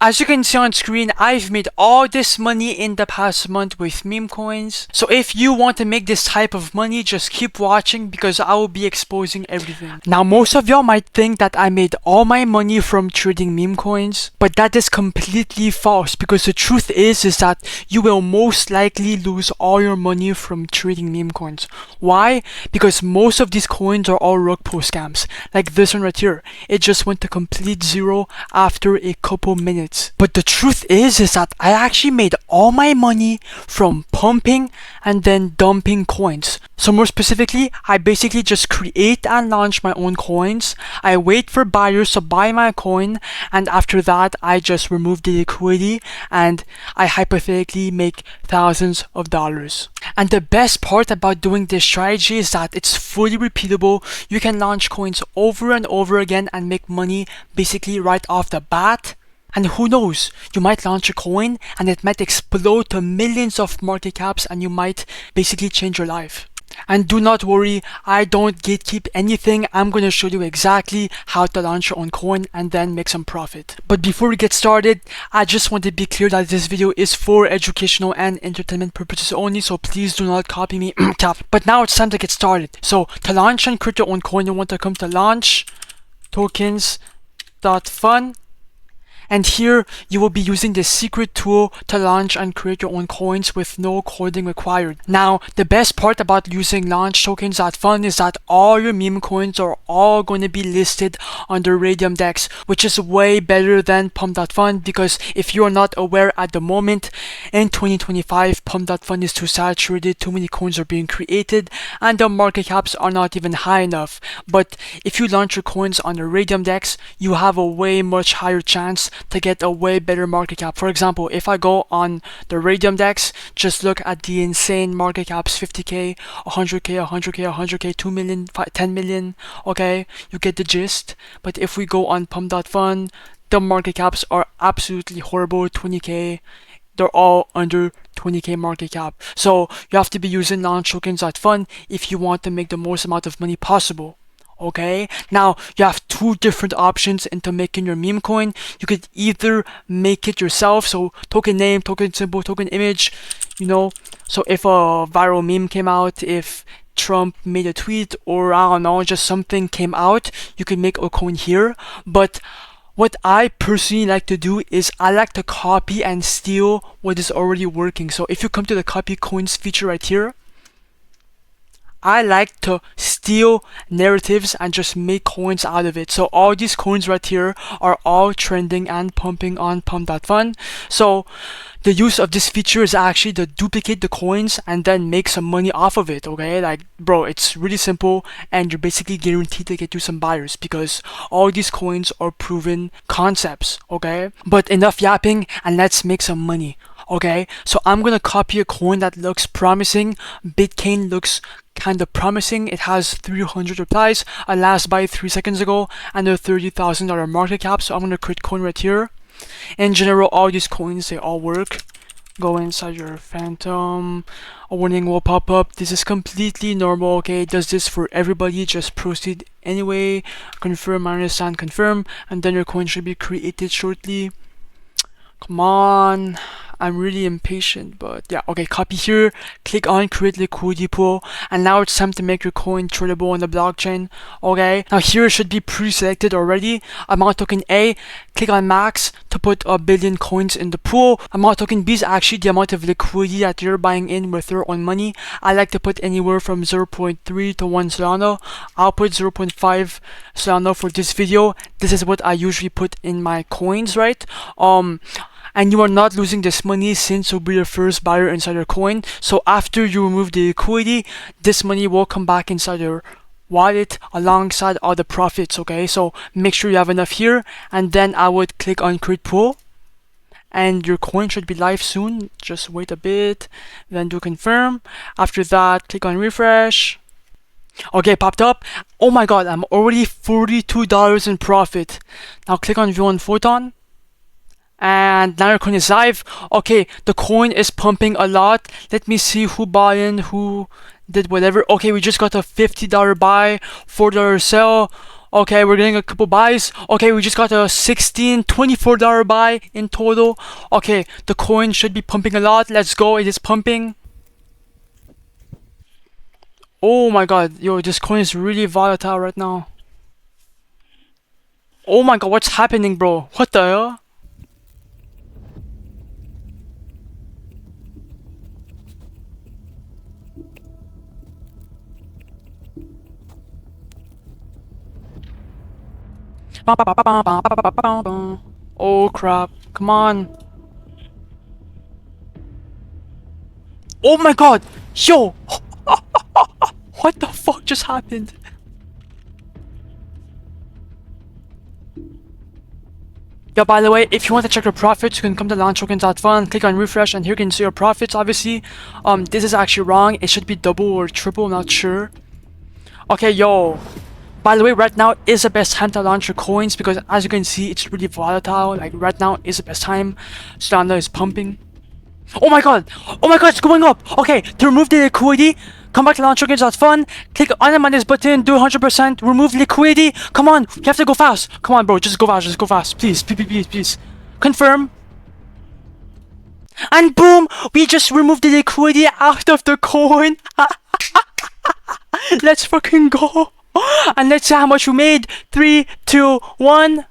As you can see on screen, I've made all this money in the past month with meme coins. So if you want to make this type of money, just keep watching because I will be exposing everything. Now, most of y'all might think that I made all my money from trading meme coins, but that is completely false because the truth is that you will most likely lose all your money from trading meme coins. Why? Because most of these coins are all rug pull scams. Like this one right here. It just went to complete zero after a couple minutes. But the truth is that I actually made all my money from pumping and then dumping coins. So more specifically, I basically just create and launch my own coins. I wait for buyers to buy my coin, and after that, I just remove the liquidity and I hypothetically make thousands of dollars. And the best part about doing this strategy is that it's fully repeatable. You can launch coins over and over again and make money basically right off the bat. And who knows, you might launch a coin and it might explode to millions of market caps and you might basically change your life. And do not worry, I don't gatekeep anything. I'm going to show you exactly how to launch your own coin and then make some profit. But before we get started, I just want to be clear that this video is for educational and entertainment purposes only, so please do not copy me. But now it's time to get started. So to launch and create your own coin, you want to come to launch tokenfast.fun. And here, you will be using the secret tool to launch and create your own coins with no coding required. Now, the best part about using launch tokens.fun is that all your meme coins are all going to be listed on the Raydium DEX, which is way better than Pump.Fun because if you are not aware at the moment, in 2025, Pump.Fun is too saturated, too many coins are being created, and the market caps are not even high enough. But if you launch your coins on the Raydium DEX, you have a way much higher chance to get a way better market cap. For example, if I go on the Raydium DEX, just look at the insane market caps: 50k, 100k, 100k, 100k, 2 million, 10 million. Okay, you get the gist. But if we go on Pump.Fun, the market caps are absolutely horrible. 20k, they're all under 20k market cap. So you have to be using launch tokens.fun if you want to make the most amount of money possible. Okay, now you have two different options into making your meme coin. You could either make it yourself, so token name, token symbol, token image, you know. So if a viral meme came out, if Trump made a tweet, or I don't know, just something came out, you can make a coin here. But what I personally like to do is I like to copy and steal what is already working. So if you come to the copy coins feature right here, I like to steal narratives and just make coins out of it. So all these coins right here are all trending and pumping on Pump.Fun. So the use of this feature is actually to duplicate the coins and then make some money off of it. Okay, like bro, it's really simple and you're basically guaranteed to get you some buyers because all these coins are proven concepts. Okay, but enough yapping and let's make some money. Okay, so I'm gonna copy a coin that looks promising. Bitcoin looks kind of promising. It has 300 replies. I last buy 3 seconds ago and a $30,000 market cap. So I'm gonna create coin right here. In general, all these coins, they all work. Go inside your phantom. A warning will pop up. This is completely normal. Okay, it does this for everybody. Just proceed anyway. Confirm, I understand, confirm, and then your coin should be created shortly. Come on, I'm really impatient, but yeah, okay, copy here, click on create liquidity pool, and now it's time to make your coin tradable on the blockchain. Okay, now here it should be pre-selected already. Amount token A, click on max to put 1 billion coins in the pool. Amount token B is actually the amount of liquidity that you're buying in with your own money. I like to put anywhere from 0.3 to 1 Solana. I'll put 0.5 Solana for this video. This is what I usually put in my coins, right? And you are not losing this money since you'll be the first buyer inside your coin. So after you remove the liquidity, this money will come back inside your wallet alongside all the profits. Okay, so make sure you have enough here, and then I would click on create pool, and your coin should be live soon. Just wait a bit, then do confirm. After that, click on refresh. Okay, popped up. Oh my god, I'm already $42 in profit. Now click on view on Photon. And now your coin is live. Okay, the coin is pumping a lot. Let me see who bought in, who did whatever. Okay, we just got a $50 buy, $4 sell. Okay, we're getting a couple buys. Okay, we just got a $16.24 buy in total. Okay, the coin should be pumping a lot. Let's go. It is pumping. Oh my god, yo, this coin is really volatile right now. Oh my god, what's happening, bro? What the hell? Oh crap, come on. Oh my god, yo! What the fuck just happened? Yeah, by the way, if you want to check your profits, you can come to launchtokens.fun, click on refresh, and here you can see your profits, obviously. This is actually wrong. It should be double or triple, I'm not sure. Okay, yo. By the way, right now is the best time to launch your coins because as you can see, it's really volatile. Like right now is the best time. Solana is pumping. Oh my god! Oh my god, it's going up! Okay, to remove the liquidity, come back to launchtokens.fun, click on the minus button, do 100%, remove liquidity. Come on, you have to go fast. Come on, bro, just go fast. Please, please. Confirm. And boom, we just removed the liquidity out of the coin. Let's fucking go. And let's see how much we made. 3, 2, 1.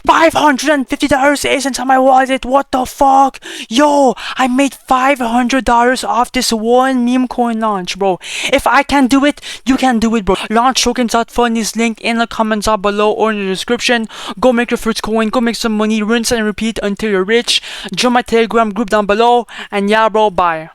$550 is inside my wallet. What the fuck? Yo, I made $500 off this one meme coin launch, bro. If I can do it, you can do it, bro. Launchtokens.fun is linked in the comments down below or in the description. Go make your first coin, go make some money, rinse and repeat until you're rich. Join my Telegram group down below. And yeah, bro, bye.